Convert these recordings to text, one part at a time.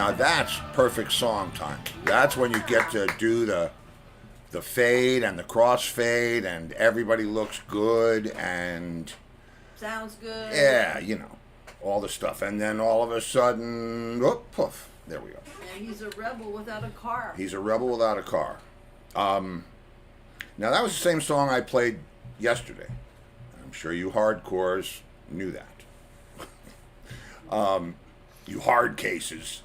Now that's perfect song time. That's when you get to do the fade and the crossfade, and everybody looks good and sounds good. Yeah, all the stuff, and then all of a sudden, whoop, poof, there we go. And he's a rebel without a car. He's a rebel without a car. Now that was the same song I played yesterday. I'm sure you hardcores knew that. You hard cases.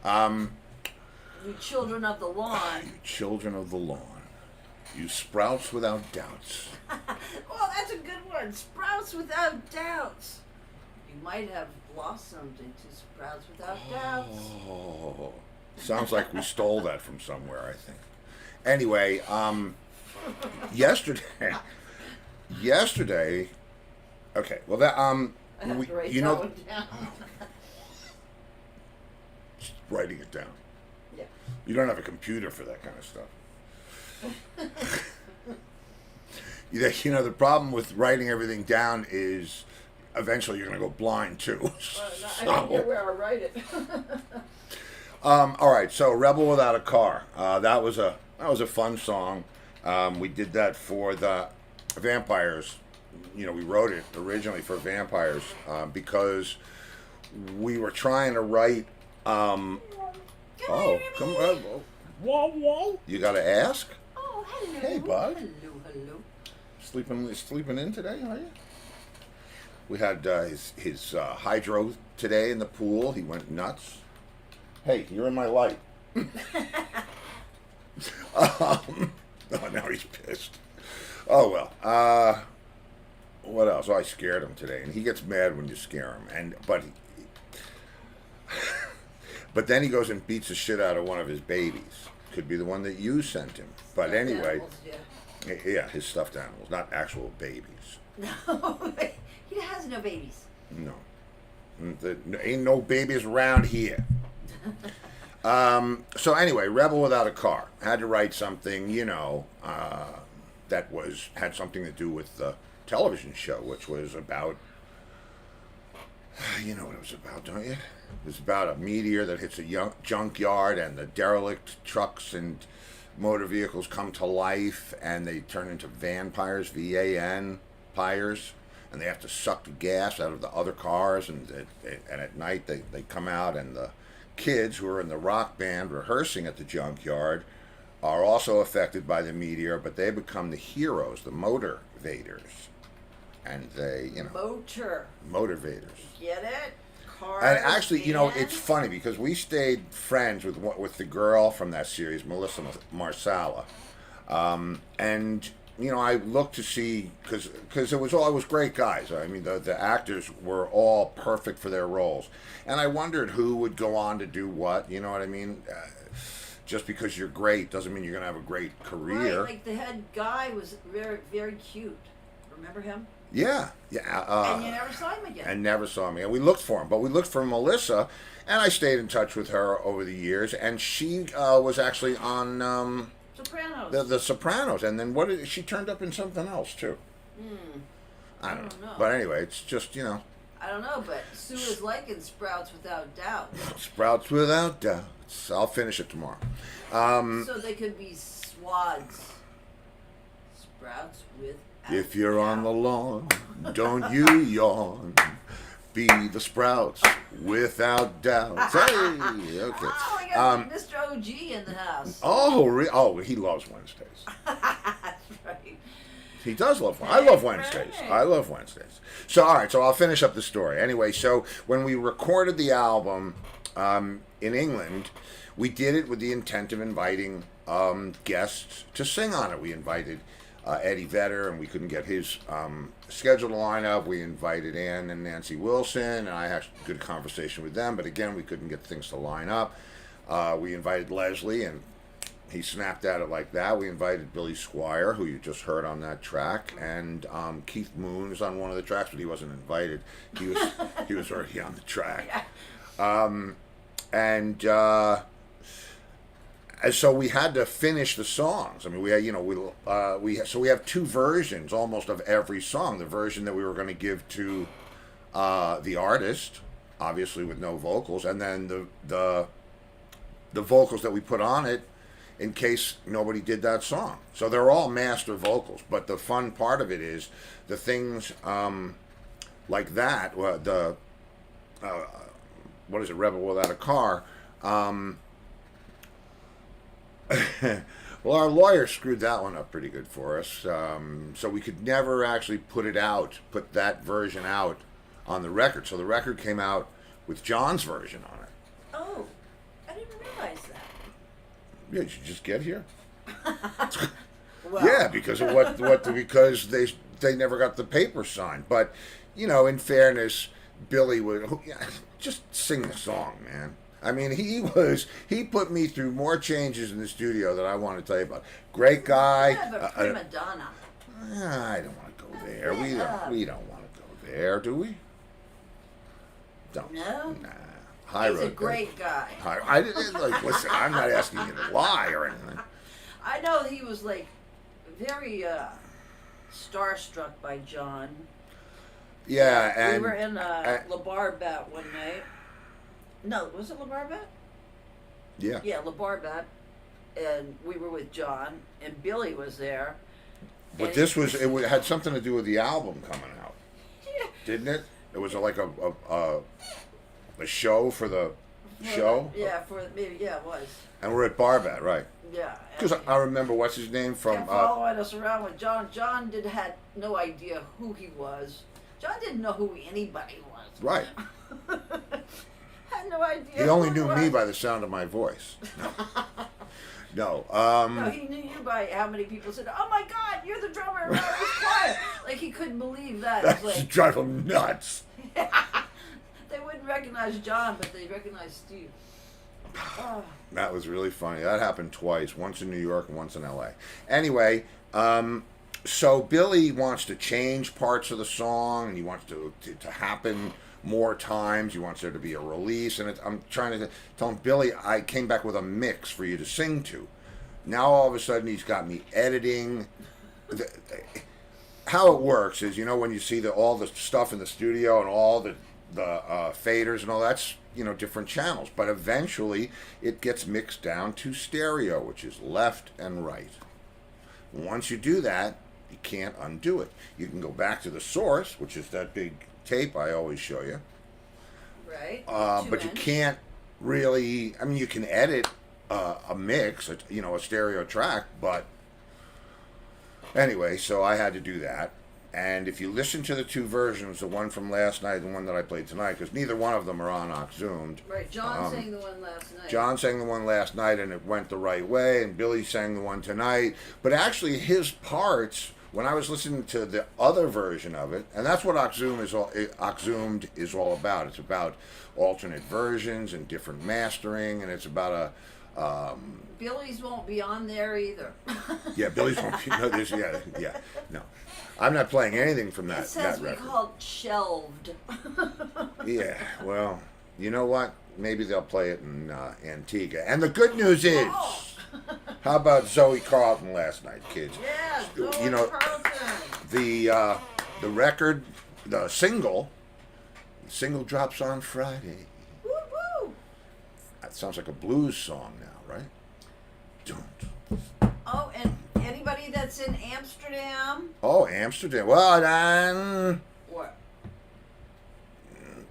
You children of the lawn. You children of the lawn. You sprouts without doubts. Well, that's a good one. Sprouts without doubts. You might have blossomed into sprouts without doubts. Oh, sounds like we stole that from somewhere, I think. Anyway, yesterday, okay, well that, I have to write that one down. Just writing it down. Yeah. You don't have a computer for that kind of stuff. The problem with writing everything down is eventually you're going to go blind too. I don't know where I write it. All right, so "Rebel Without a Car." That was a fun song. We did that for the Vampires. We wrote it originally for Vampires because we were trying to write. Come on! Whoa! You got to ask. Oh, hello. Hey, bud. Hello. Sleeping in today, are you? We had his hydro today in the pool. He went nuts. Hey, you're in my light. Oh, now he's pissed. Oh well. What else? Oh, I scared him today, and he gets mad when you scare him. But then he goes and beats the shit out of one of his babies. Could be the one that you sent him. But anyway. Animals, yeah. Yeah, his stuffed animals, not actual babies. No, he has no babies. No. Ain't no babies around here. So anyway, "Rebel Without a Car." Had to write something, that had something to do with the television show, which was about, you know what it was about, don't you? It was about a meteor that hits a junkyard, and the derelict trucks and motor vehicles come to life, and they turn into vampires, V-A-N-pires, and they have to suck the gas out of the other cars, and at night they come out, and the kids who are in the rock band rehearsing at the junkyard are also affected by the meteor, but they become the heroes, the motivators, and they, motivators. Get it? Cars, and actually, bands? it's funny because we stayed friends with the girl from that series, Melissa Marsala, and I looked to see because it was great guys. I mean, the actors were all perfect for their roles, and I wondered who would go on to do what. You know what I mean? Just because you're great doesn't mean you're gonna have a great career. Right, like the head guy was very, very cute. Remember him? Yeah. And you never saw him again. And never saw him again. We looked for him, but we looked for Melissa, and I stayed in touch with her over the years, and she was actually on Sopranos. The Sopranos, and then she turned up in something else too. I don't know. But anyway, it's just I don't know, but Sue is liking Sprouts Without Doubt. Sprouts Without Doubts. I'll finish it tomorrow. So they could be swads. Sprouts with. If you're on the lawn, don't you yawn. Be the Sprouts Without Doubts. Hey, okay. Oh, we got Mr. OG in the house. Oh, he loves Wednesdays. That's right. He does love Wednesdays. I love Wednesdays. I love Wednesdays. So, all right, so I'll finish up the story. Anyway, so when we recorded the album in England, we did it with the intent of inviting guests to sing on it. We invited Eddie Vedder, and we couldn't get his schedule to line up. We invited Ann and Nancy Wilson, and I had a good conversation with them, but again, we couldn't get things to line up. We invited Leslie, and he snapped at it like that. We invited Billy Squire, who you just heard on that track, and Keith Moon is on one of the tracks, but he wasn't invited. He was already on the track. And so we had to finish the songs. I mean, we have two versions almost of every song. The version that we were going to give to the artist, obviously with no vocals, and then the the vocals that we put on it in case nobody did that song. So they're all master vocals. But the fun part of it is the things like that. What is it? Rebel Without a Car. Well, our lawyer screwed that one up pretty good for us. So we could never actually put that version out on the record. So the record came out with John's version on it. Oh, I didn't realize that. Yeah, did you just get here? Well. Yeah, because of because they never got the paper signed. But in fairness, Billy would just sing the song, man. I mean, he put me through more changes in the studio than I want to tell you about. Great guy. You have a prima donna. I don't want to go there. We don't want to go there, do we? Don't. No. Nah. He's a great guy. I didn't listen. I'm not asking you to lie or anything. I know he was very starstruck by John. Yeah, and we were in La Barbat one night. No, was it La Barbat? Yeah. Yeah, La Barbat, and we were with John, and Billy was there. But it had something to do with the album coming out, didn't it? It was like a show for the show. Yeah, it was. And we're at Barbat, right? Yeah. Because I remember what's his name from. And following us around with John. John had no idea who he was. John didn't know who anybody was. Right. Had no idea. He only knew me by the sound of my voice. No. No, he knew you by how many people said, "Oh my God, you're the drummer of this choir." Like he couldn't believe that. That was just drive him nuts. They wouldn't recognize John, but they recognized Steve. Oh. That was really funny. That happened twice. Once in New York and once in L.A. Anyway, so Billy wants to change parts of the song, and he wants to happen more times. He wants there to be a release, and I'm trying to tell him, Billy, I came back with a mix for you to sing to. Now all of a sudden he's got me editing. How it works is, when you see all the stuff in the studio and all the faders and all that's different channels, but eventually it gets mixed down to stereo, which is left and right. Once you do that, you can't undo it. You can go back to the source, which is that big tape I always show you. Right. But you can't really. I mean, you can edit a mix, a stereo track, but anyway, so I had to do that. And if you listen to the two versions, the one from last night and the one that I played tonight, because neither one of them are on Oxzoomed. Right, John sang the one last night. John sang the one last night and it went the right way, and Billy sang the one tonight. But actually his parts, when I was listening to the other version of it, and that's what Oxzoomed is all about. It's about alternate versions and different mastering, and it's about Billy's won't be on there either. Yeah, Billy's won't be. No, no. I'm not playing anything from that. It says that we record. called shelved. Yeah, well, you know what? Maybe they'll play it in Antigua. And the good news is, how about Zoe Carlton last night, kids? Yeah, Zoe Carlton. The record, the single drops on Friday. Woo woo. That sounds like a blues song now, right? Don't. Oh, and anybody that's in Amsterdam. Oh, Amsterdam. Well, then. What?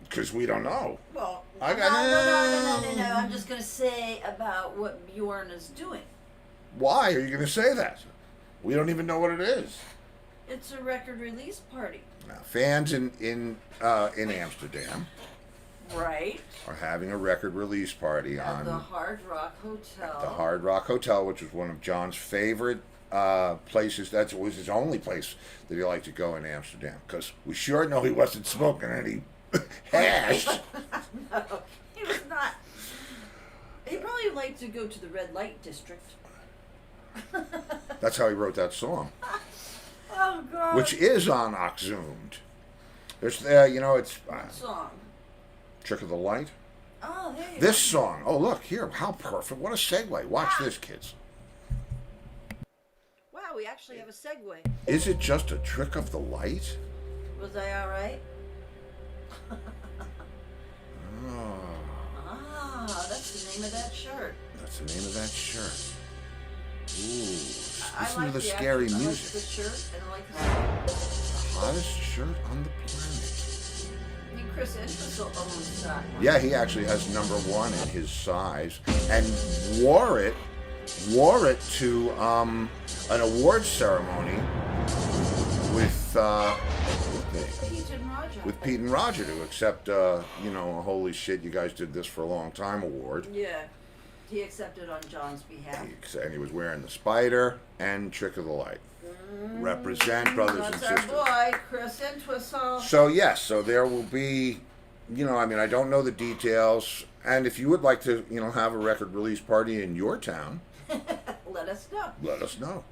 Because we don't know. Well, No. no. I'm just going to say about what Bjorn is doing. Why are you going to say that? We don't even know what it is. It's a record release party. Now, fans in Amsterdam, right, are having a record release party at the Hard Rock Hotel. The Hard Rock Hotel, which was one of John's favorite places. That was his only place that he liked to go in Amsterdam, because we sure know he wasn't smoking any hash. No, he was not. He probably liked to go to the red light district. That's how he wrote that song. Oh God! Which is on Oxzoomed. There's it's What song? Trick of the Light. Oh, there you This song. Oh, look here. How perfect. What a segue. Watch this, kids. Wow, we actually have a segue. Is it just a trick of the light? Was I all right? Oh. Ah, that's the name of that shirt. That's the name of that shirt. Ooh, I listen like to the the scary I like music. the shirt and I like the song. Hottest shirt on the planet. I mean, Chris Entwistle owns that one. Yeah, he actually has number 1 in his size, and wore it to an awards ceremony with Pete and Roger. with Pete and Roger to accept a holy shit, you guys did this for a long time award. Yeah. He accepted on John's behalf. And he was wearing the Spider and Trick of the Light. Represent, brothers and That's sisters. our boy, Chris Entwistle. So yes, so there will be, I don't know the details, and if you would like to, have a record release party in your town, Let us know. let us know.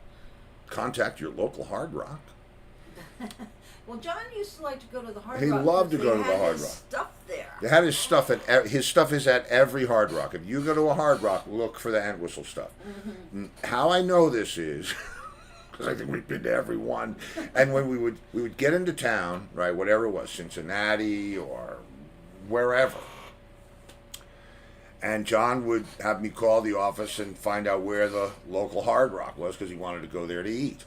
Contact your local Hard Rock. Well, John used to like to go to the Hard He Rock. loved to because go to they the had Hard his Rock. Stuff there. They had his stuff his stuff is at every Hard Rock. If you go to a Hard Rock, look for the Entwistle stuff. How I know this is because I think we've been to every one. And when we would get into town, right, whatever it was, Cincinnati or wherever, and John would have me call the office and find out where the local Hard Rock was because he wanted to go there to eat.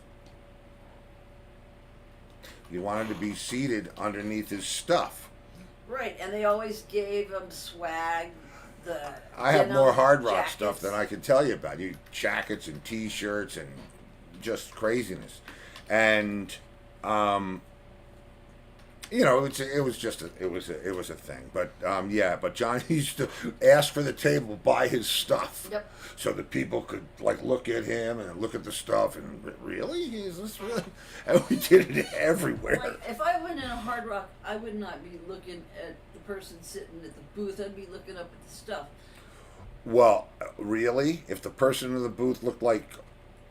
He wanted to be seated underneath his stuff. Right, and they always gave him swag. I have more Hard Rock jackets. stuff than I can tell you about. Jackets and T-shirts and just craziness, and it was a thing. But but John used to ask for the table by his stuff. Yep. So that people could look at him and look at the stuff and really, is this really? And we did it everywhere. Like, if I went in a Hard Rock, I would not be looking at the person sitting at the booth. I'd be looking up at the stuff. Well, really, if the person in the booth looked like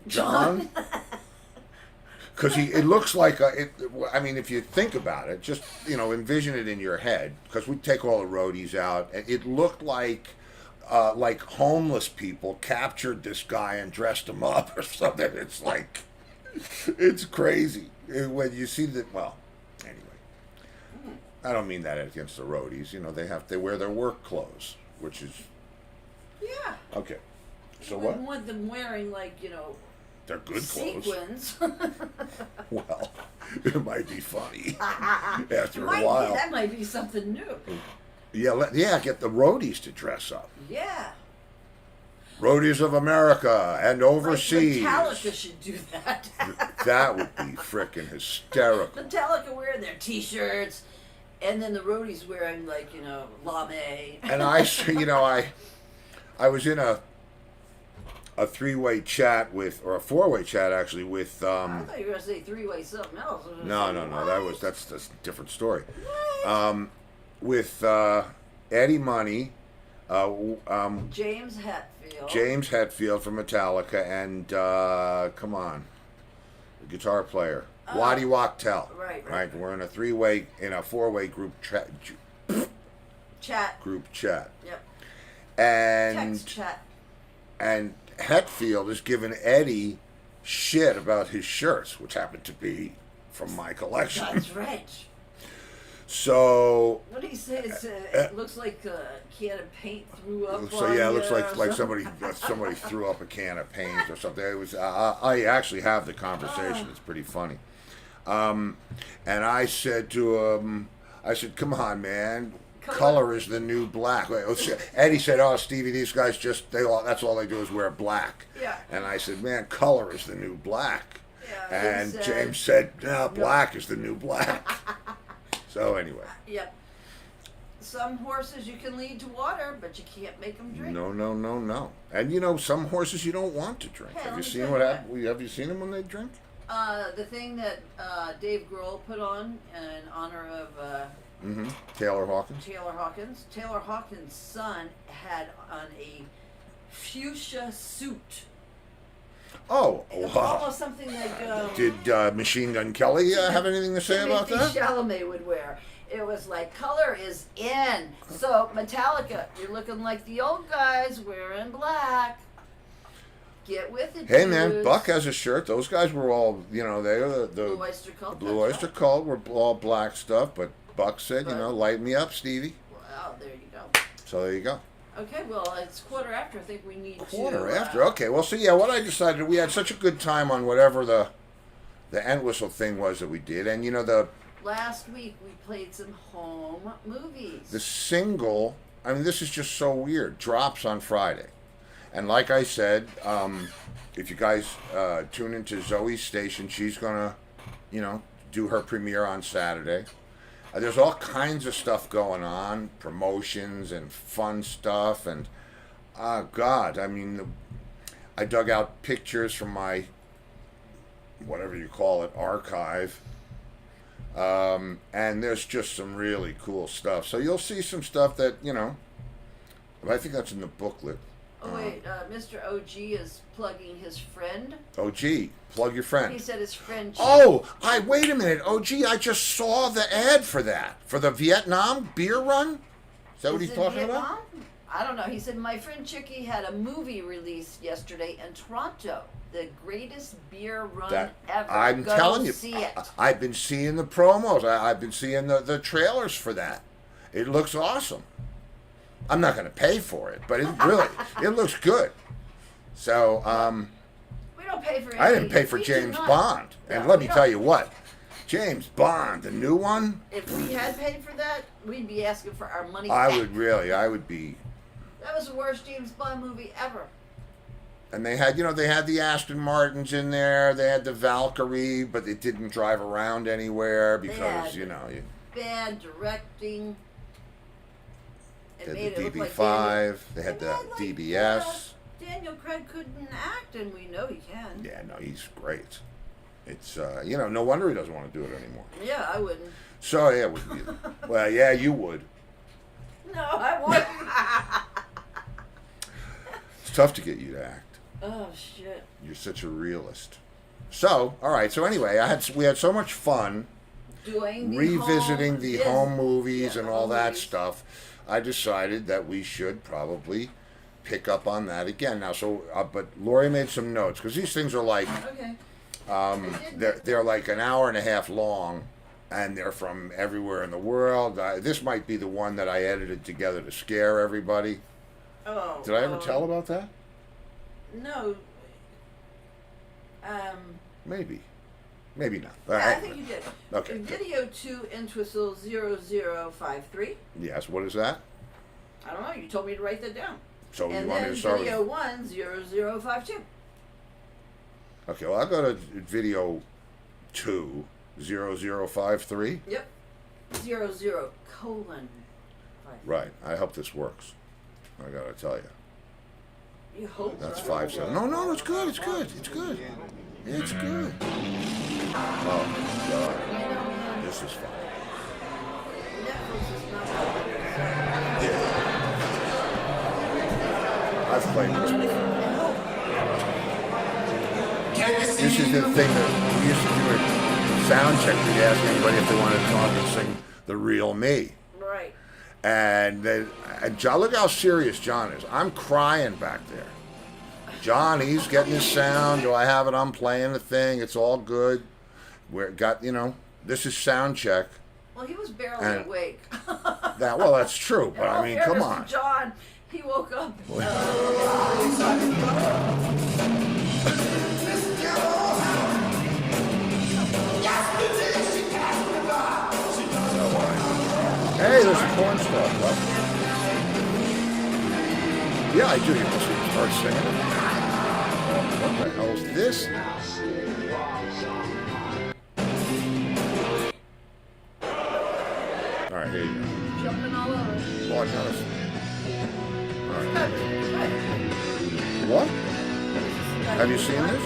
John, because it looks like if you think about it, just envision it in your head. Because we take all the roadies out, it looked like homeless people captured this guy and dressed him up or something. It's crazy when you see that. Well, anyway, I don't mean that against the roadies. They wear their work clothes, which is Yeah. okay. So I what? wouldn't want them wearing They're good clothes. sequins. Well, it might be funny after a while. That might be something new. Yeah, get the roadies to dress up. Yeah. Roadies of America and overseas. Like Metallica should do that. That would be frickin' hysterical. Metallica wearing their T-shirts, and then the roadies wearing lame. And I was in a three-way chat or a four-way chat actually with. I thought you were gonna say three-way something else. No. That's a different story. What? With Eddie Money, James Hetfield. James Hetfield from Metallica, and come on, the guitar player Waddy Wachtel. Right. We're in a four-way group Chat. Group chat. Yep. And Text chat. and Hetfield is giving Eddie shit about his shirts, which happen to be from my collection. That's right. So. What do you say? It looks like a can of paint threw up. So on yeah, it looks you like or somebody threw up a can of paint or something. It was. I actually have the conversation. It's pretty funny. And I said to him, "Come on, man. Color is the new black." Eddie said, "Oh, Stevie, these guys that's all they do is wear black." Yeah. And I said, "Man, color is the new black." Yeah, And James said, "No, black is the new black." So anyway. Yep. Some horses you can lead to water, but you can't make them drink. No. And some horses you don't want to drink. Hey, Have you let me seen tell what you happened? Have you seen them when they drink? The thing that Dave Grohl put on in honor of Taylor Hawkins. Taylor Hawkins' son had on a fuchsia suit. Oh, It was wow. almost something like Did Machine Gun Kelly have anything to say about that? Chalamet would wear. It was like color is in. So Metallica, you're looking like the old guys wearing black. Get with it. Hey man, dudes. Buck has a shirt. Those guys were all, they're the Blue Oyster Cult. Blue Oyster Cult were all black stuff, but Buck said, light me up, Stevie. Wow, there you go. So there you go. Okay, well, it's quarter after. I think we need Quarter to... after. Okay, well, so yeah, what I decided, we had such a good time on whatever the end whistle thing was that we did, and Last week we played some home movies. the single, I mean, this is just so weird, drops on Friday. And like I said, if you guys tune into Zoe's station, she's going to, do her premiere on Saturday. There's all kinds of stuff going on, promotions and fun stuff. And, God, I mean, I dug out pictures from my, whatever you call it, archive. And there's just some really cool stuff. So you'll see some stuff that, I think that's in the booklet. Oh, wait, Mr. OG is plugging his friend. OG, plug your friend. He said his friend... Wait a minute. OG, I just saw the ad for that. For the Vietnam beer run? Is that what he's talking about? I don't know. He said, my friend Chicky had a movie released yesterday in Toronto. The greatest beer run ever. I'm telling you, see it. I've been seeing the promos. I've been seeing the trailers for that. It looks awesome. I'm not going to pay for it, but it looks good. So, we don't pay for anything. I didn't pay for James Bond. And let me tell you what, James Bond, the new one. If we had paid for that, we'd be asking for our money I back. would be. That was the worst James Bond movie ever. And they had the Aston Martins in there. They had the Valkyrie, but it didn't drive around anywhere because, bad directing. They had the DB5. They had the DBS. Daniel Craig couldn't act, and we know he can. Yeah, no, he's great. It's, no wonder he doesn't want to do it anymore. Yeah, I wouldn't. So, yeah, wouldn't either. Well, yeah, you would. No, I wouldn't. It's tough to get you to act. Oh, shit. You're such a realist. So, all right. So anyway, we had so much fun revisiting the home movies and all that stuff. I decided that we should probably pick up on that again. Now, but Laurie made some notes because these things are like, they're like an hour and a half long, and they're from everywhere in the world. This might be the one that I edited together to scare everybody. Oh. Did I ever tell about that? No. Maybe. Maybe not. Yeah, I think you did. Okay. Video 2 Entwistle 0053. Yes, what is that? I don't know. You told me to write that down. So and you want then me to start video with... 1 0052. Okay, well, I'll go to video 2 0053. Yep. 00 colon 5. Right. I hope this works. I gotta tell you. You hope That's so. 57. No, it's good. It's good. It's good. It's good. Oh, God. This is fun. Netflix is not Yeah. I've played this before. This is the thing that we used to do at sound check. We'd ask anybody if they wanted to talk and sing The Real Me. Right. And John, look how serious John is. I'm crying back there. John, he's getting his sound. Do I have it? I'm playing the thing. It's all good. This is sound check. Well, he was barely awake. That's true. But I mean, come on. John, he woke up. Hey, there's some porn stuff. Huh? Yeah, I do. You must start singing it. What the hell is this? All right, here you go. Jumping all over. Oh, I got it. All right. What? Have you seen this?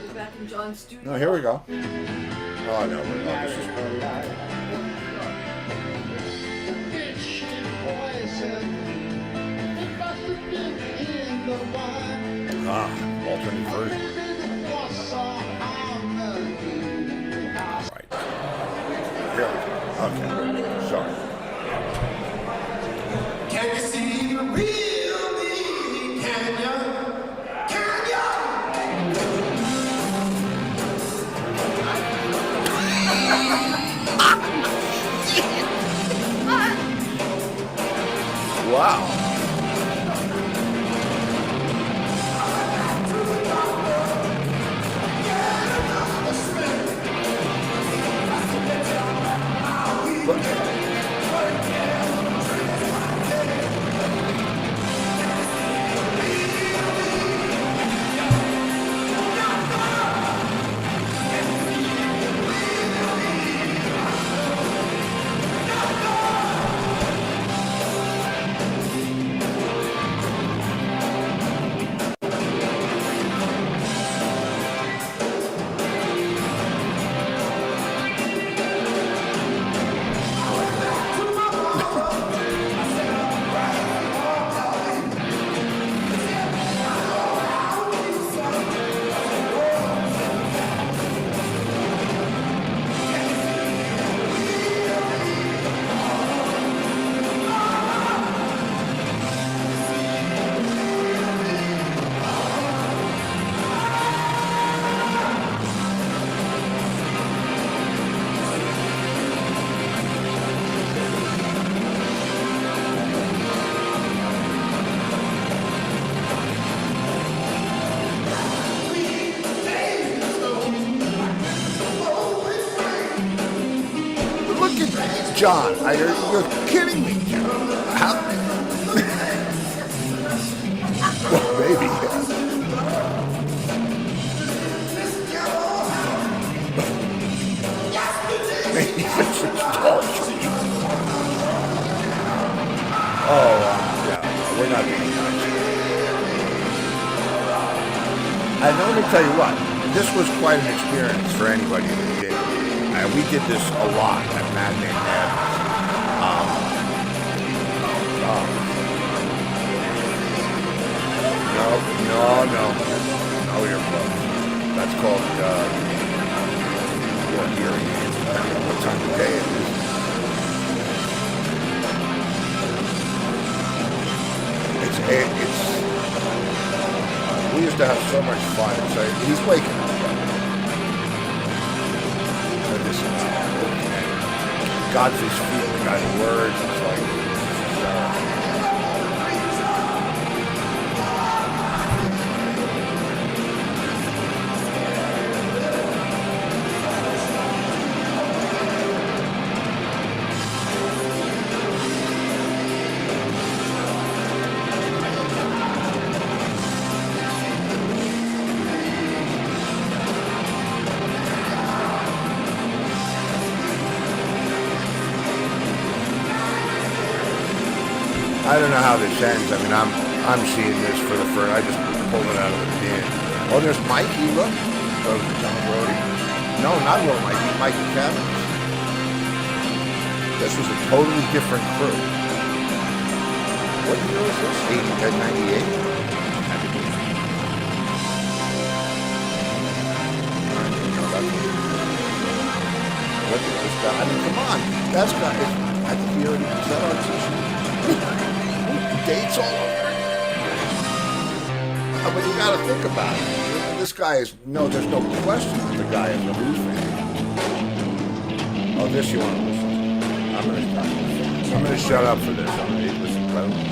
We're back in John's studio. No, here we go. Oh, no, this is... alternate version. Right. Here we go. Okay. Sorry. Can you see the real me? Can you? Can you? Wow. Look at John. You're kidding me, John. How? Well, maybe. Maybe this is bullshit. Oh, yeah. We're not being nice. And let me tell you what. This was quite an experience for anybody who did it. We did this a lot at Mad Man Madness. No earplugs. That's called your hearing aids, depending on what time of day it is. It's. We used to have so much fun. He's waking up. Godfrey's feet, the guy's words, it's like, I don't know how this ends. I mean, I'm seeing this for the first. I just pulled it out of the bin. Oh, there's Mikey. Look, oh, John Brody. No, not little Mikey. Mikey Cavins. This was a totally different crew. What year was this? 98. Look at this guy. I mean, come on. That's got. I think he already. Is that our t-shirt? Dates all over. But you got to think about it. This guy is there's no question that the guy is a Who's fan. Oh, this you want to listen to? I'm gonna shut up for this. I'm gonna listen to it.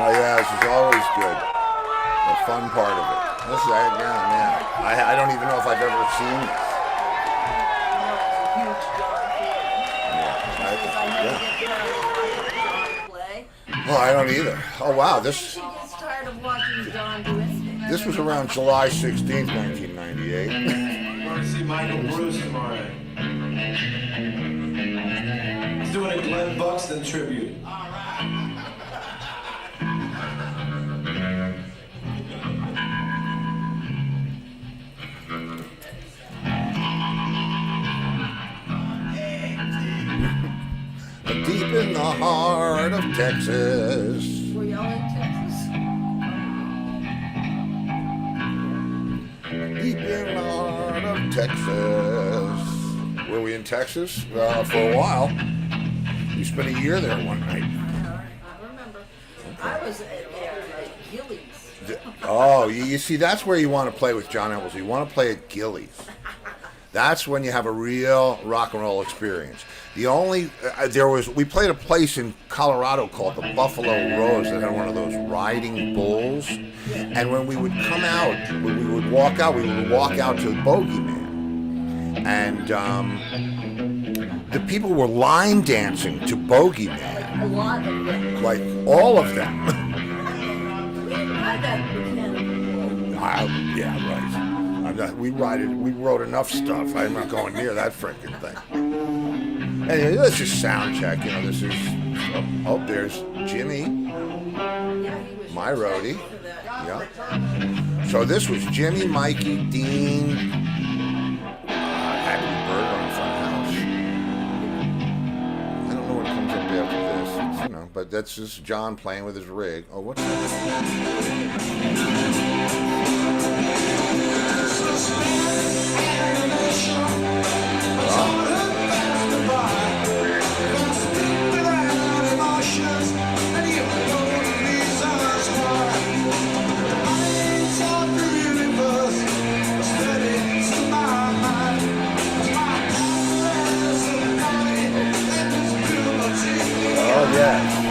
Oh yeah, this is always good. The fun part of it. This is, man. I don't even know if I've ever seen this. Oh, I don't either. Oh wow, She gets tired of watching John do anything. this was around July 16th, 1998. I'm going to see Michael Bruce tomorrow. He's doing a Glenn Buxton tribute. Deep in the heart of Texas. Were y'all in Texas? Deep in the heart of Texas. Were we in Texas? For a while. We spent a year there one night. I remember. I was there at Gillies. Oh, you see, that's where you want to play with John Edwards. You want to play at Gillies. That's when you have a real rock and roll experience. The only we played a place in Colorado called the Buffalo Rose that had one of those riding bulls, and when we would come out, when we would walk out to the Bogeyman, and the people were line dancing to Bogeyman, A lot of them. like all of them. I got mechanical. Yeah, right. We wrote enough stuff. I'm not going near that freaking thing. Anyway, let's just sound check. This is. Oh, there's Jimmy, Yeah, he was my roadie. for that. Yeah. So this was Jimmy, Mikey, Dean, Happy Bird on Front House. I don't know what comes up after this. It's, but that's just John playing with his rig. Oh, what's that? Oh, yeah.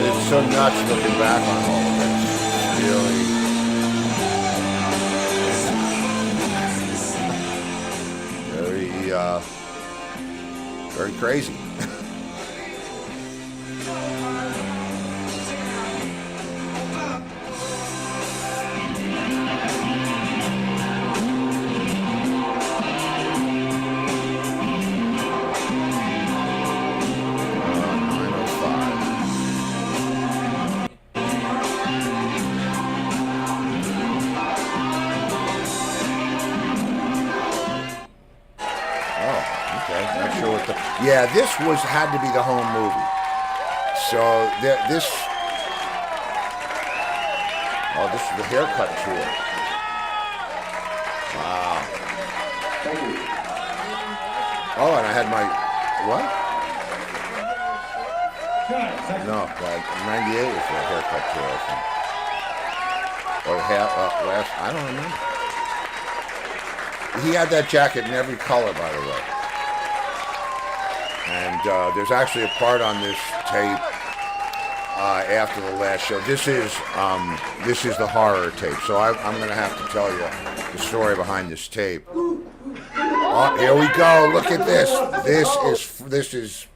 It's so nuts looking back on all of this. Really, very crazy. Yeah, this had to be the home movie. So this is the haircut tour. Wow. Thank you. Oh, and I had my what? No, 98 was the haircut tour, I think. Or last, I don't remember. He had that jacket in every color, by the way. And there's actually a part on this tape after the last show. This is the horror tape. So I'm going to have to tell you the story behind this tape. Oh, here we go. Look at this. This is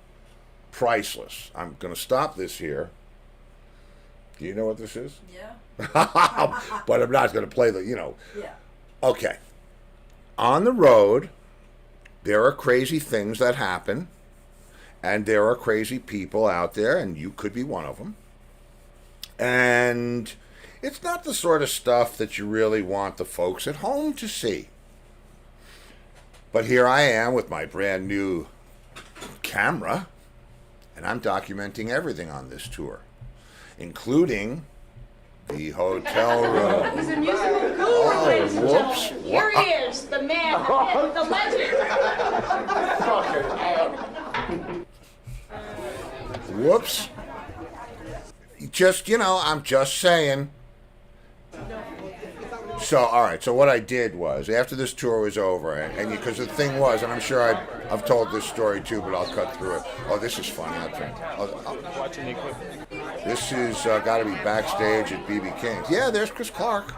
priceless. I'm going to stop this here. Do you know what this is? Yeah. But I'm not going to play the. Yeah. Okay. On the road, there are crazy things that happen. And there are crazy people out there, and you could be one of them. And it's not the sort of stuff that you really want the folks at home to see. But here I am with my brand new camera, and I'm documenting everything on this tour, including the hotel room. He's a musical guru, Oh, ladies and whoops. gentlemen. Here he is, the man, the myth, the legend. Whoops. I'm just saying. So, all right. So what I did was, after this tour was over, and because the thing was, and I'm sure I've told this story too, but I'll cut through it. Oh, this is funny. Watching the equipment. This is got to be backstage at BB King's. Yeah, there's Chris Clark.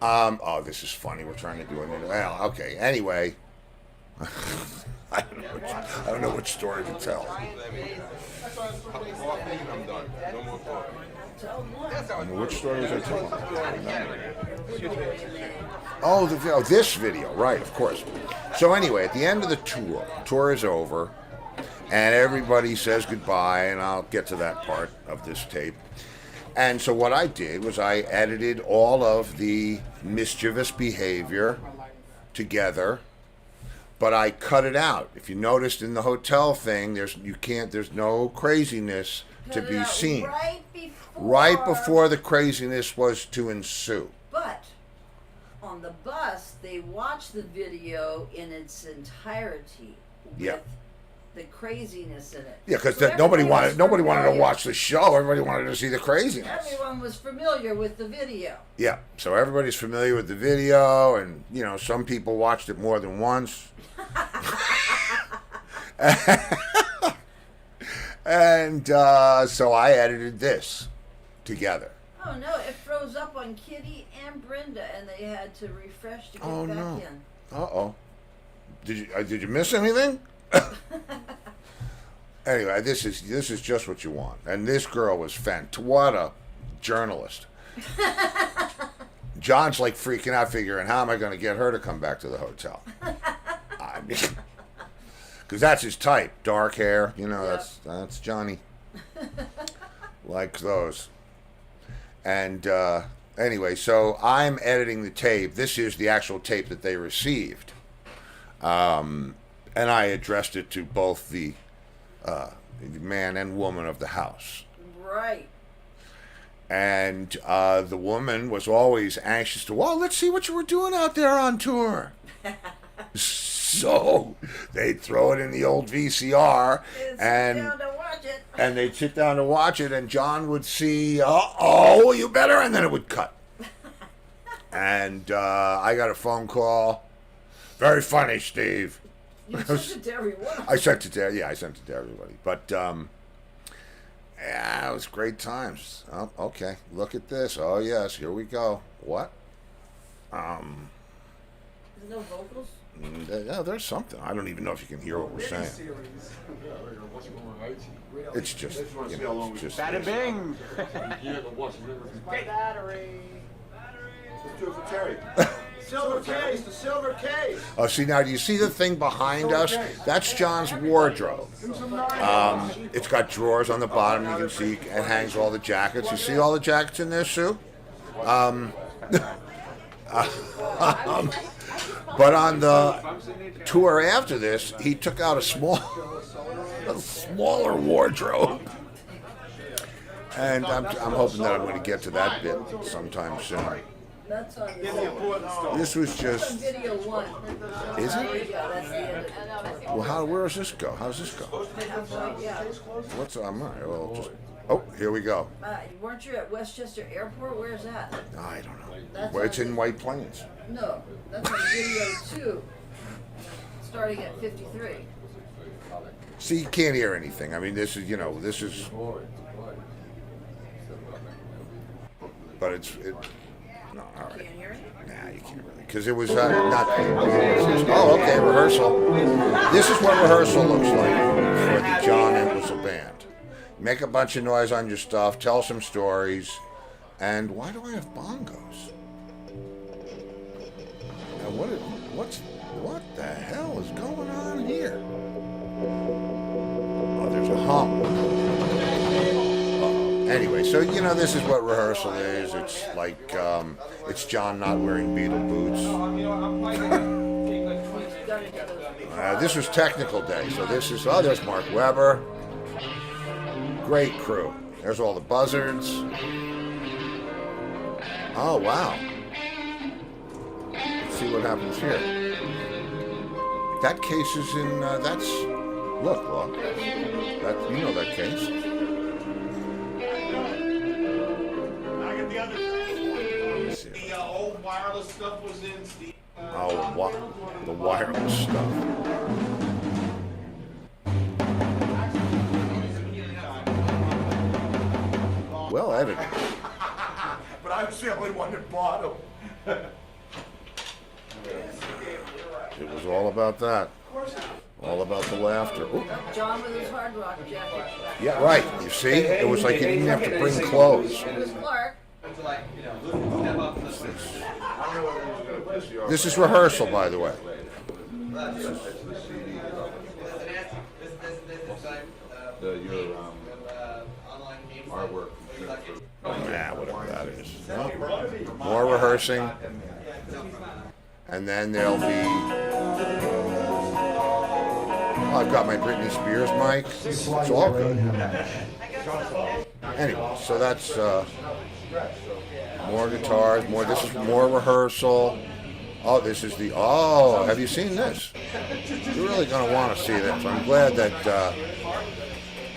Oh, this is funny. We're trying to do it. Well, okay. Anyway, I don't know which story to tell. Which story was I telling? Oh, this video, right? Of course. So anyway, at the end of the tour is over, and everybody says goodbye, and I'll get to that part of this tape. And so what I did was I edited all of the mischievous behavior together, but I cut it out. If you noticed in the hotel thing, there's no craziness to be seen. Right before the craziness was to ensue. But on the bus, they watched the video in its entirety with the craziness in it. Yeah, because So nobody everybody wanted was to familiar. watch the show. Everybody wanted to see the craziness. Everyone was familiar with the video. Yeah, so everybody's familiar with the video, and some people watched it more than once. And so I edited this together. Oh no, it froze up on Kitty and Brenda, and they had to refresh to get Oh, back no. in. Uh-oh. Did you miss anything? Anyway, this is just what you want. And this girl was what a journalist. John's like freaking out, figuring how am I going to get her to come back to the hotel? I mean, because that's his type, dark hair. That's Johnny. Likes those. And anyway, so I'm editing the tape. This is the actual tape that they received. And I addressed it to both the man and woman of the house. Right. And the woman was always anxious to, well, let's see what you were doing out there on tour. So they'd throw it in the old VCR and Sit down to watch it. and they'd sit down to watch it, and John would see, oh, you better, and then it would cut. And I got a phone call. Very funny, Steve. You sent it to everyone. I sent it to everybody. But yeah, it was great times. Oh, okay, look at this. Oh yes, here we go. What? There's no vocals? Yeah, there's something. I don't even know if you can hear what we're saying. It's just, it's just. Bada bing! Silver case, the silver case. Oh, see, now do you see the thing behind us? That's John's wardrobe. It's got drawers on the bottom. You can see it hangs all the jackets. You see all the jackets in there, Sue? But on the tour after this, he took out a smaller wardrobe. And I'm hoping that I'm going to get to that bit sometime soon. That's on the This was just. video one. Is There it? you go, that's the end of it. Well, where does this go? How does this go? Yeah. What's on mine? Well, just. Oh, here we go. Weren't you at Westchester Airport? Where's that? I don't know. That's Well, it's on in the- White Plains. No, that's on video two, starting at 53. See, you can't hear anything. I mean, this is. But it's. No, all right. Can't hear it? Nah, you can't really. Because it was not. Oh, okay, rehearsal. This is what rehearsal looks like for the John Entwistle Band. Make a bunch of noise on your stuff, tell some stories, and why do I have bongos? Now, what the hell is going on here? Oh, there's a hum. Anyway, so this is what rehearsal is. It's like it's John not wearing Beatle boots. This was technical day, so this is there's Mark Webber. Great crew. There's all the buzzards. Oh wow. Let's see what happens here. That case is in. That's look. That you know that case. old wireless stuff was in, Steve. Oh, the wireless stuff. Well edited. But I was the only one that bought them. It was all about that. All about the laughter. Ooh. John with his hard rock jacket. Yeah, right. You see? It was like you didn't have to bring clothes. It was Clark. This is rehearsal, by the way. Your artwork. Nah, whatever that is. No. More rehearsing. And then there'll be... Oh, I've got my Britney Spears mic. It's all good. Anyway, so that's more guitars, more. This is more rehearsal. Oh, this is the. Oh, have you seen this? You're really gonna want to see this. I'm glad that. I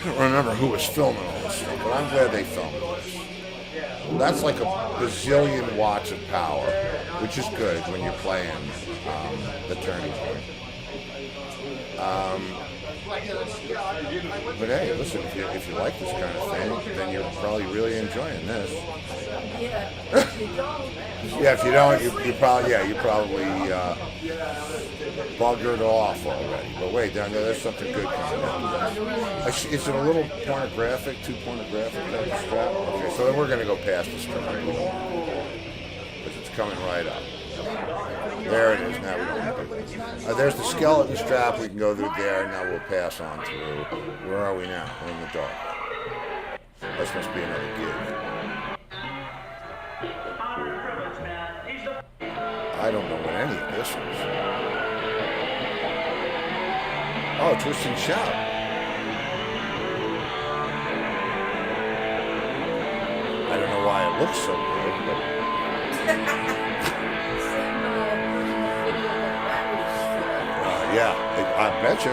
don't remember who was filming all this stuff, but I'm glad they filmed this. That's like a bazillion watts of power, which is good when you're playing the turning point. But hey, listen, if you like this kind of thing, then you're probably really enjoying this. Yeah. If you don't, Yeah, if you don't, you probably buggered off already. But wait, down there, there's something good coming up. Is it a little pornographic, too pornographic, that strap? Okay, so then we're going to go past the strap. Because it's coming right up. There it is. Now we don't have to. There's the skeleton strap. We can go through there. Now we'll pass on through. Where are we now? We're in the dark. This must be another gig. I don't know what any of this is. Oh, Twist and Shout. I don't know why it looks so good, but... Yeah, I bet you.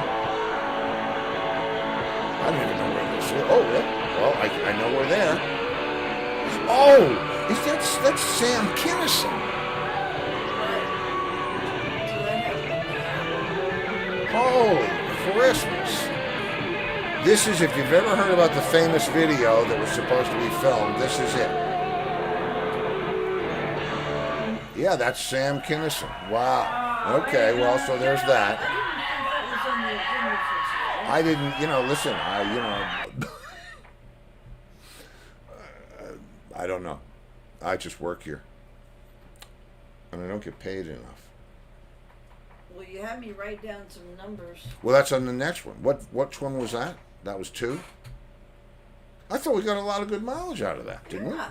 I don't even know where this is. Oh, yeah. Well, I know we're there. Oh, that's Sam Kinison. Holy Christmas. This is, if you've ever heard about the famous video that was supposed to be filmed, this is it. Yeah, that's Sam Kinison. Wow. Okay, well, so there's that. I didn't, listen, I don't know. I just work here. And I don't get paid enough. well, you had me write down some numbers. Well, that's on the next one. Which one was that? That was 2? I thought we got a lot of good mileage out of that, didn't we? Yeah.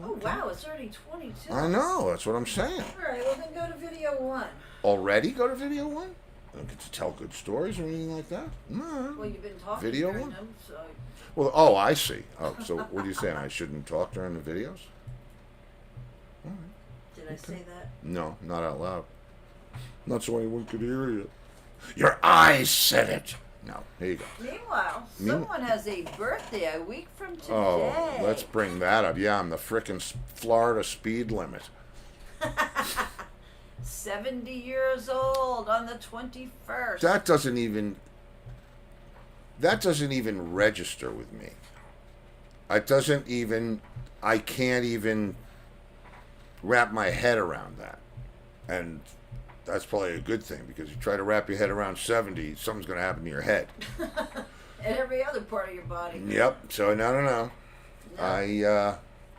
Oh, wow, it's already 22. I know, that's what I'm saying. All right, well, then go to video 1. Already go to video 1? I don't get to tell good stories or anything like that? No. Well, you've been talking Video during 1? them, so... Well, oh, I see. Oh, so what are you saying? I shouldn't talk during the videos? All right. Did I say that? No, not out loud. Not so anyone could hear you. Your eyes said it. No, here you go. Meanwhile, someone has a birthday a week from today. Oh, let's bring that up. Yeah, I'm the frickin' Florida speed limit. 70 years old on the 21st. That doesn't even register with me. I can't even wrap my head around that. And that's probably a good thing, because you try to wrap your head around 70, something's going to happen to your head. And every other part of your body. Yep, so no.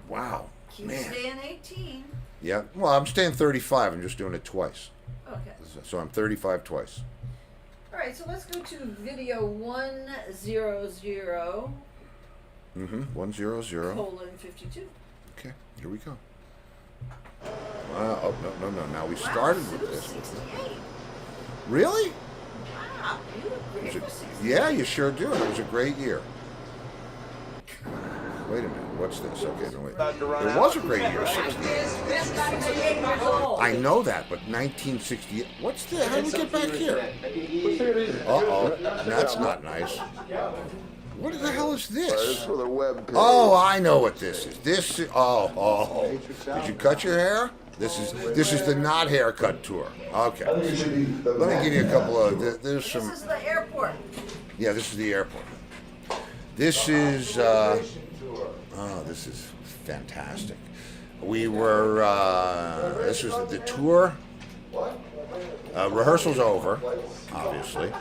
Wow, Keep man. staying 18. Yep, well, I'm staying 35. I'm just doing it twice. Okay. So I'm 35 twice. All right, so let's go to video 100. 100. Colon 52. Okay, here we go. Oh, no. Now we started with this. 68. Really? Wow, you look great for 68. Yeah, you sure do. It was a great year. Wait a minute. What's this? Okay, no, wait. It was a great year, 68. 68 years old. I know that, but 1968. What's this? How did we get back here? Uh-oh. That's not nice. What the hell is It's this? for the web page. Oh, I know what this is. This is, oh. Did you cut your hair? This is the not haircut tour. Okay. Let me give you a couple of, there's some. This is the airport. Yeah, this is the airport. This is, this is fantastic. We were, this was the tour. Rehearsal's over, obviously.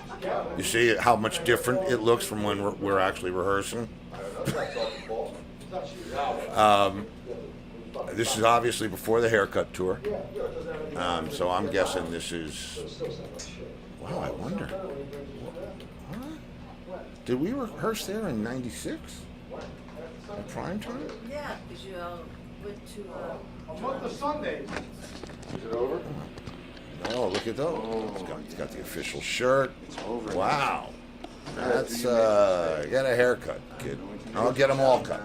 You see how much different it looks from when we're actually rehearsing. This is obviously before the haircut tour. So I'm guessing this is, wow, I wonder. Huh? Did we rehearse there in '96? At prime time? Yeah, because you went to. A month of Sundays. Is it over? Oh, look at those. It's got the official shirt. Wow. That's, get a haircut, kid. I'll get them all cut.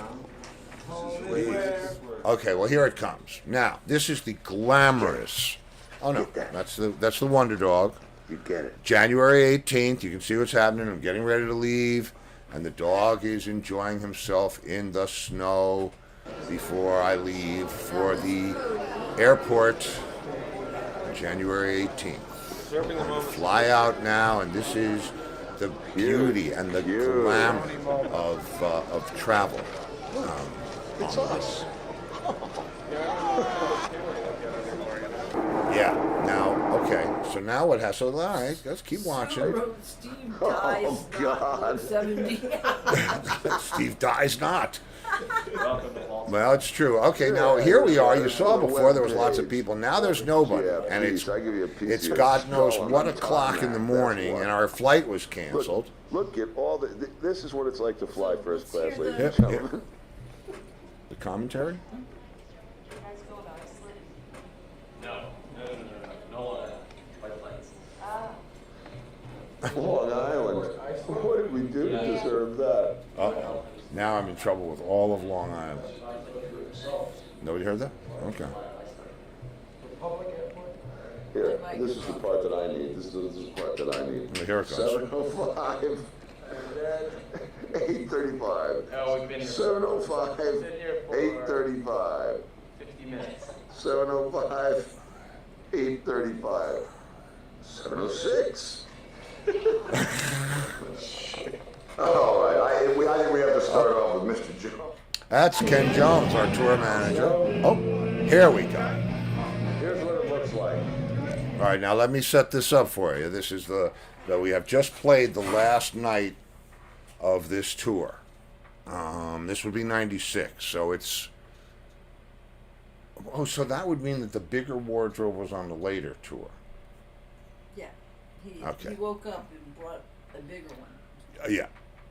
Okay, well, here it comes. Now, this is the glamorous. Oh, no. That's the Wonder Dog. You get it. January 18th. You can see what's happening. I'm getting ready to leave. And the dog is enjoying himself in the snow before I leave for the airport. January 18th. Fly out now, and this is the beauty and the glamour of travel. It's us. Yeah. Now, okay. So now what has? So all right, let's keep watching. Steve dies. God. 70. Steve dies not. Well, it's true. Okay, now here we are. You saw before there was lots of people. Now there's nobody, and it's God knows what o'clock in the morning, and our flight was canceled. Look at all the. This is what it's like to fly first class, ladies and Yep, gentlemen. The commentary. Long Island. What did we do to deserve that? Uh-oh. Now I'm in trouble with all of Long Island. Nobody heard that? Okay. Here, this is the part that I need. This is the part that I need. Here it goes. 7:05. 8:35. Oh, we've been here. 7:05. Been here for 8:35. 50 minutes. 7:05. 8:35. 7:06. All right, I think we have to start off with Mr. Jones. That's Ken Jones, our tour manager. Oh, here we go. Here's what it looks like. All right, now let me set this up for you. This is we have just played the last night of this tour. This would be '96, so it's. Oh, so that would mean that the bigger wardrobe was on the later tour. Yeah. He Okay. woke up and brought a bigger one. Yeah.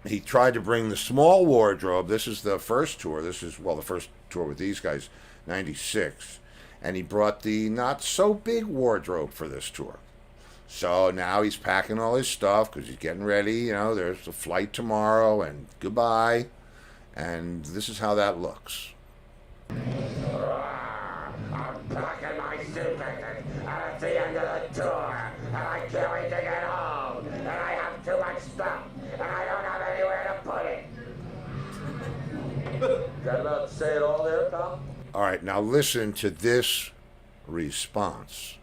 He tried to bring the small wardrobe. This is the first tour. This is, well, the first tour with these guys, '96. And he brought the not so big wardrobe for this tour. So now he's packing all his stuff because he's getting ready. You know, there's a flight tomorrow and goodbye. And this is how that looks. I'm packing my suitcases at the end of the tour, and I can't wait to get home, and I have too much stuff, and I don't have anywhere to put it. Got about to say it all there, Tom? All right, now listen to this response.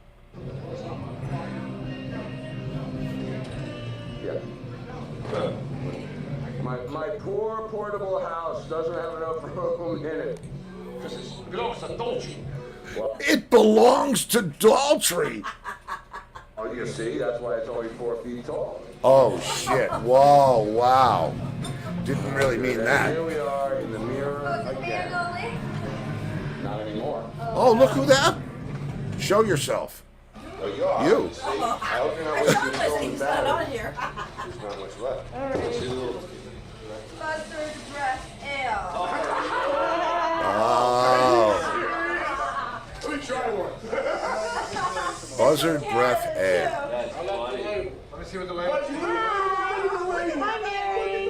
Yeah. My poor portable house doesn't have enough room in it. Because it belongs to Dolce. It belongs to Daltrey. Oh, you see, that's why it's only 4 feet tall. Oh, shit. Whoa, wow. Didn't really mean And that. here we are in the mirror again. Not anymore. Oh, look who that. Show yourself. Oh, you are. You. See, I hope you're not wasting stolen He's not battery. on here. There's not much left. See the little- Buzzard breath ale. Oh. Let me try one. Buzzard breath ale. That's funny. Let me see what the label. Hi, Mary.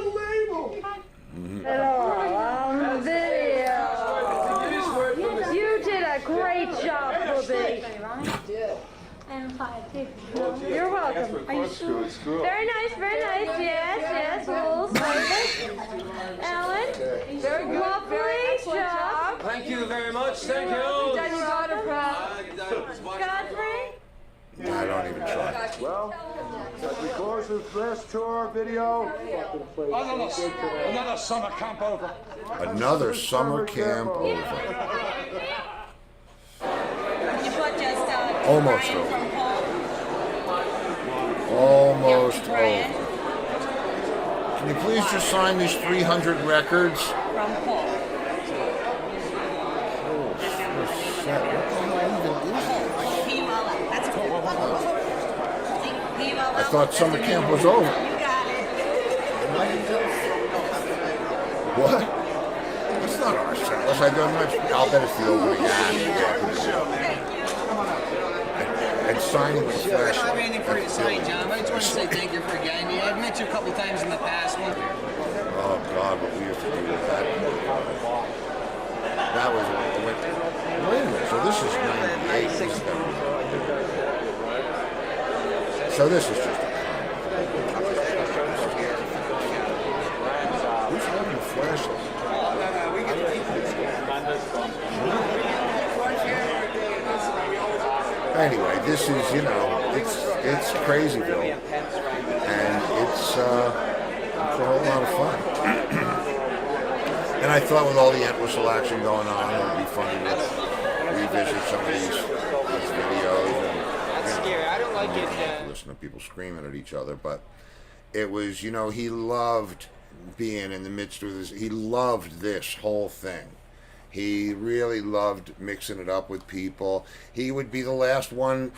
Hello, on video. You did a great job, Bobby. And hi, thank you. You're welcome. Are you sure? Very nice, very nice. Yes, we'll save it. Alan, very good. Lovely job. Thank you very much. Thank you. Done your daughter proud. Godfrey? I don't even try. Well, as we close this first tour video, Another summer camp over. Another summer camp over. You put just Almost Brian over. from Paul. Almost Brian over. Can you please just sign these 300 records? from Paul. Oh, first set. What the hell even is this? That's cool. I thought summer camp was over. You got it. What? That's not our set. Unless I don't know. I'll bet it's the opening act. And signing the I flash. don't have anything for you to sign, John. I just want to say thank you for again. I've met you a couple times in the past. Oh God, what we used to do with that. That was wait a minute. So this is 98. So this is just a who's holding the flashlight? Anyway, this is, it's Crazyville, and it's a whole lot of fun. And I thought with all the Entwistle action going on, it would be funny to revisit some of these videos. That's scary. I don't like it. Listen to people screaming at each other, but it was, he loved being in the midst of this. He loved this whole thing. He really loved mixing it up with people. He would be the last one.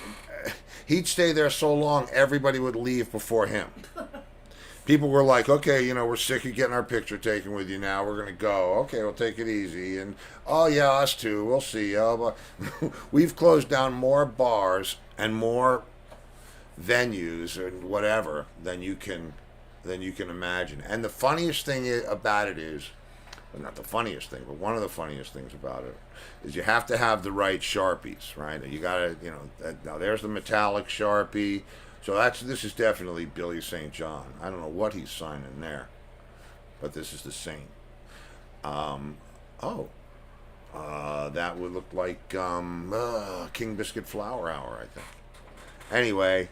He'd stay there so long, everybody would leave before him. People were like, okay, we're sick of getting our picture taken with you now. We're going to go. Okay, we'll take it easy. And, oh, yeah, us too. We'll see. We've closed down more bars and more venues and whatever than you can imagine. And the funniest thing about it is, well, not the funniest thing, but one of the funniest things about it is you have to have the right Sharpies, right? You got to, now there's the metallic Sharpie. So this is definitely Billy St. John. I don't know what he's signing there, but this is the Saint. That would look like King Biscuit Flower Hour, I think. Anyway,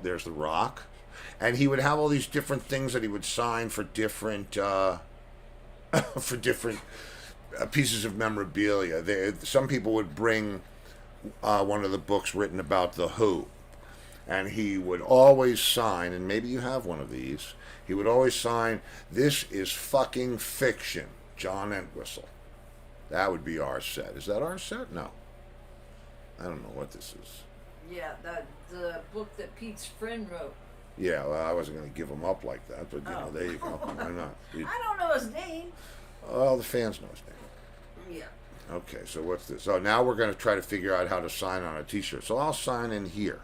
there's the Rock. And he would have all these different things that he would sign for different pieces of memorabilia. Some people would bring one of the books written about The Who, and he would always sign, and maybe you have one of these, he would always sign, "This is fucking fiction, John Entwistle." That would be our set. Is that our set? No. I don't know what this is. Yeah, the book that Pete's friend wrote. Yeah, well, I wasn't going to give him up like that, but, there you go. Why not? I don't know his name. Well, the fans know his name. Yeah. Okay, so what's this? So now we're going to try to figure out how to sign on a t-shirt. So I'll sign in here.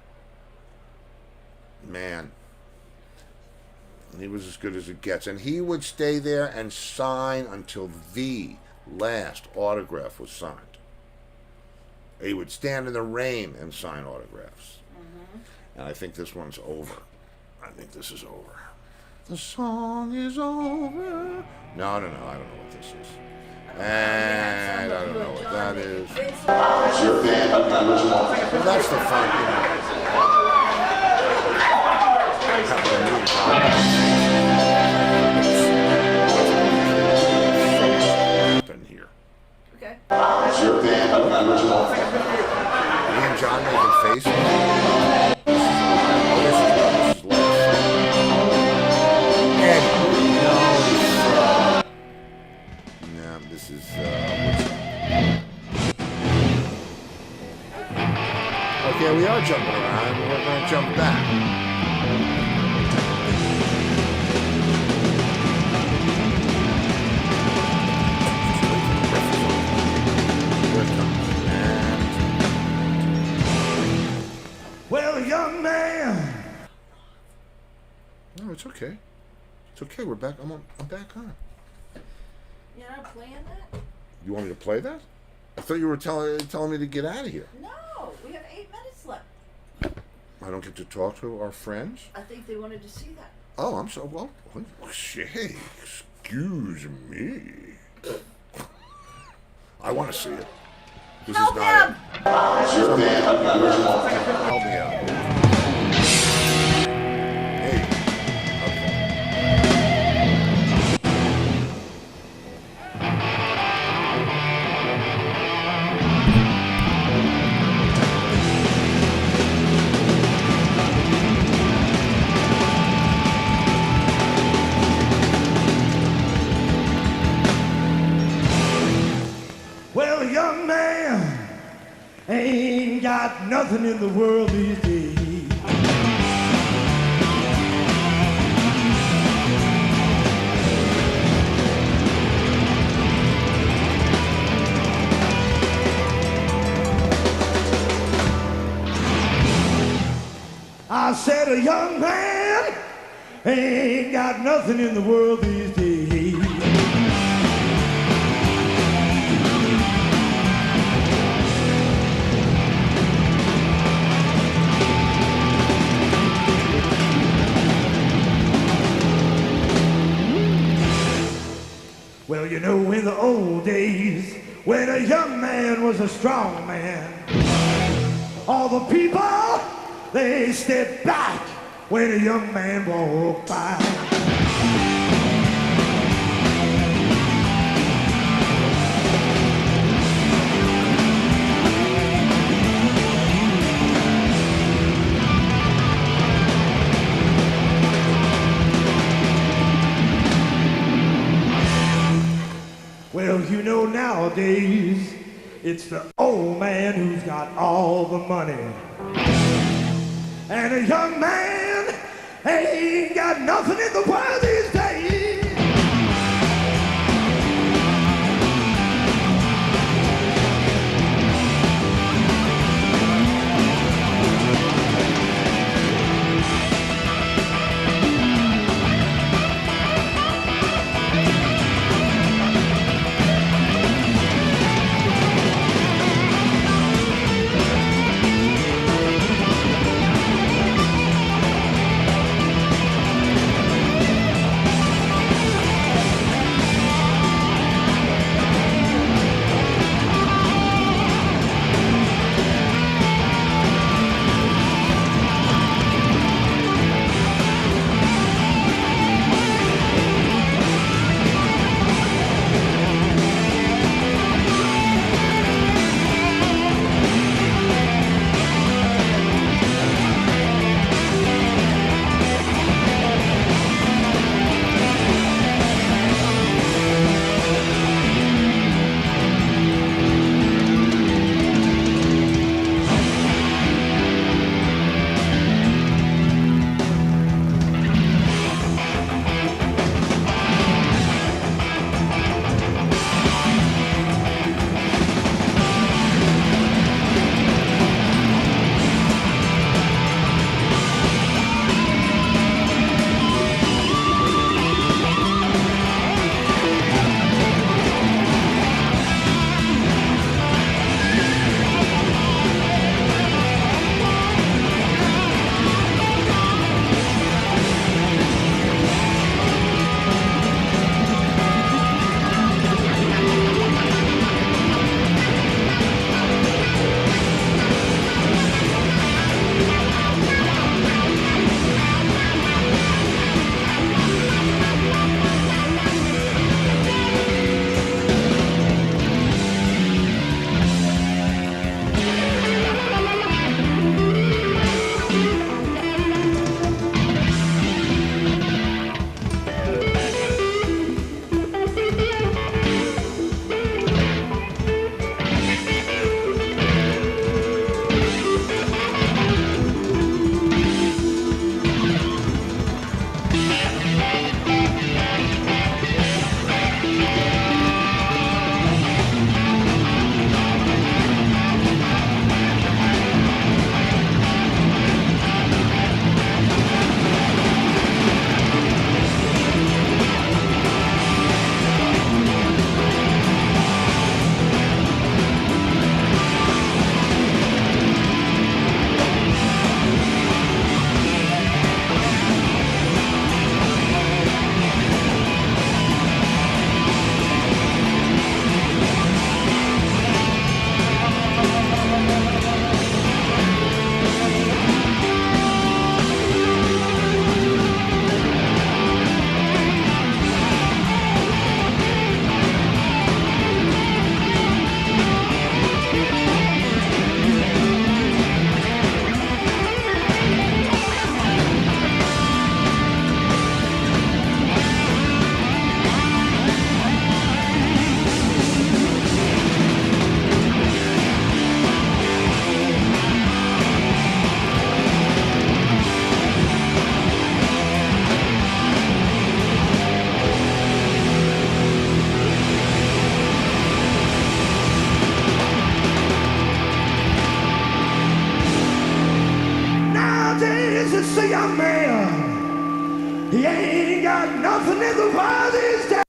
Man. He was as good as it gets. And he would stay there and sign until the last autograph was signed. He would stand in the rain and sign autographs. And I think this one's over. I think this is over. The song is over. No, I don't know what this is. And I don't know what that is. Your band of the original. Well, that's the fun, Happen here. Okay. Your band of the original. Me and John making faces. Oh, this is last. No, this is okay, we are jumping around. We're going to jump back. well, young man. No, it's okay. It's okay. We're back. I'm back on. You're not playing that? You want me to play that? I thought you were telling me to get out of here. No, we have 8 minutes left. I don't get to talk to our friends? I think they wanted to see that. Oh, I'm so well. Hey, excuse me. I want to see it. This Help is not him! Help me out. Hey. Okay. Well, a young man ain't got nothing in the world these days. I said a young man ain't got nothing in the world these days. Well, you know, in the old days, when a young man was a strong man, all the people, they stepped back when a young man walked by. Well, you know, nowadays, it's the old man who's got all the money. And a young man ain't got nothing in the world these days. He ain't got nothing in the world these days.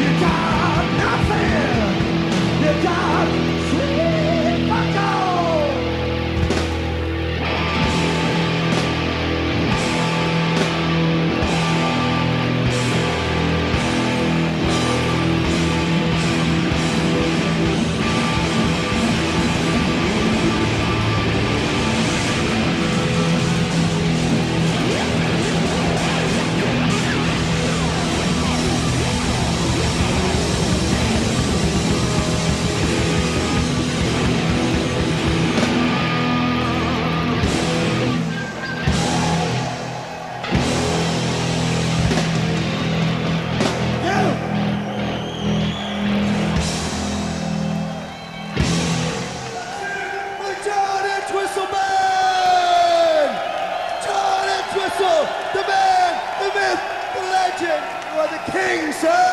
You got nothing. You got sweet bucko. King, sir!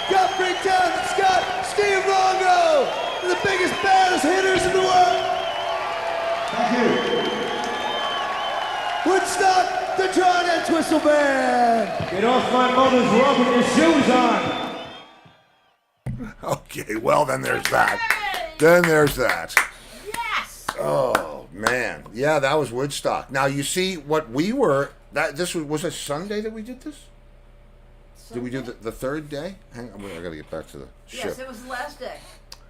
Godfrey Towns, Scott, Steve Luongo, the biggest, baddest hitters in the world! Thank you. Woodstock, the John Entwistle Band! Get off my mother's rug with your shoes on! Okay, well, then there's that. Then there's that. Yes! Oh, man. Yeah, that was Woodstock. Now, you see, what we were... This was a Sunday that we did this? Did we do the third day? Hang on, I got to get back to the ship. Yes, it was the last day.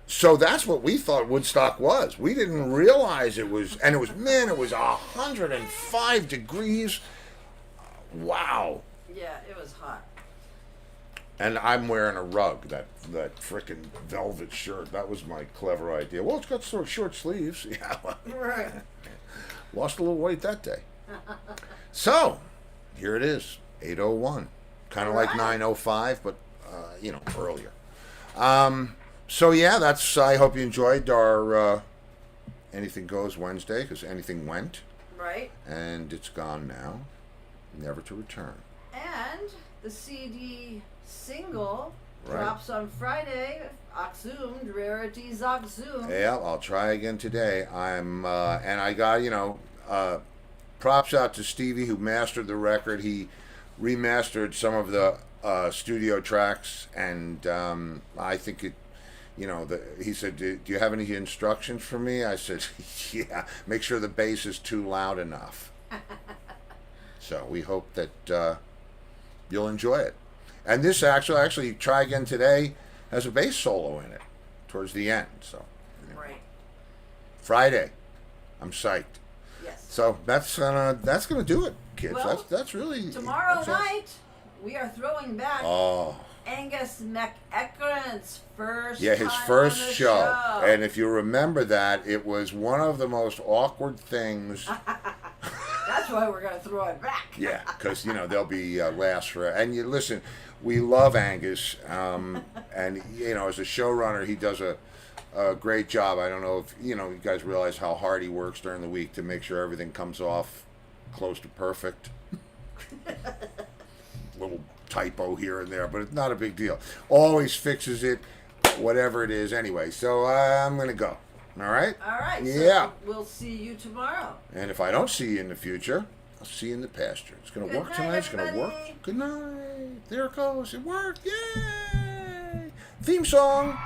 So that's what we thought Woodstock was. We didn't realize it was, and it was 105 degrees. Wow. Yeah, it was hot. And I'm wearing a rug, that frickin' velvet shirt. That was my clever idea. Well, it's got sort of short sleeves. Yeah. Right. Lost a little weight that day. So, here it is, 8:01. Kind of like 9:05, but, earlier. So, yeah, that's, I hope you enjoyed our Anything Goes Wednesday, because anything went. Right. And it's gone now, never to return. And the CD single Right. drops on Friday. Oxumed, Rarities Oxumed. Yeah, I'll try again today. And I got, props out to Stevie who mastered the record. He remastered some of the studio tracks, and I think it, he said, do you have any instructions for me? I said, yeah, make sure the bass is too loud enough. So we hope that you'll enjoy it. And this actually Try Again Today has a bass solo in it towards the end. So Right. Friday, I'm psyched. Yes. So that's gonna do it, kids. Well, that's really Tomorrow that's night, we are throwing back Angus McEachran's first his time first on the show. And if you remember that, it was one of the most awkward things. That's why we're going to throw it back. Yeah, because they'll be laughs for it. And you listen, we love Angus, and as a showrunner, he does a great job. I don't know if you guys realize how hard he works during the week to make sure everything comes off close to perfect. Little typo here and there, but it's not a big deal. Always fixes it, whatever it is. Anyway, so I'm gonna go. All right. All right. Yeah. So we'll see you tomorrow. And if I don't see you in the future, I'll see you in the pasture. It's going to work tonight. It's going to work. Good night. There it goes. It worked. Yay! Theme song.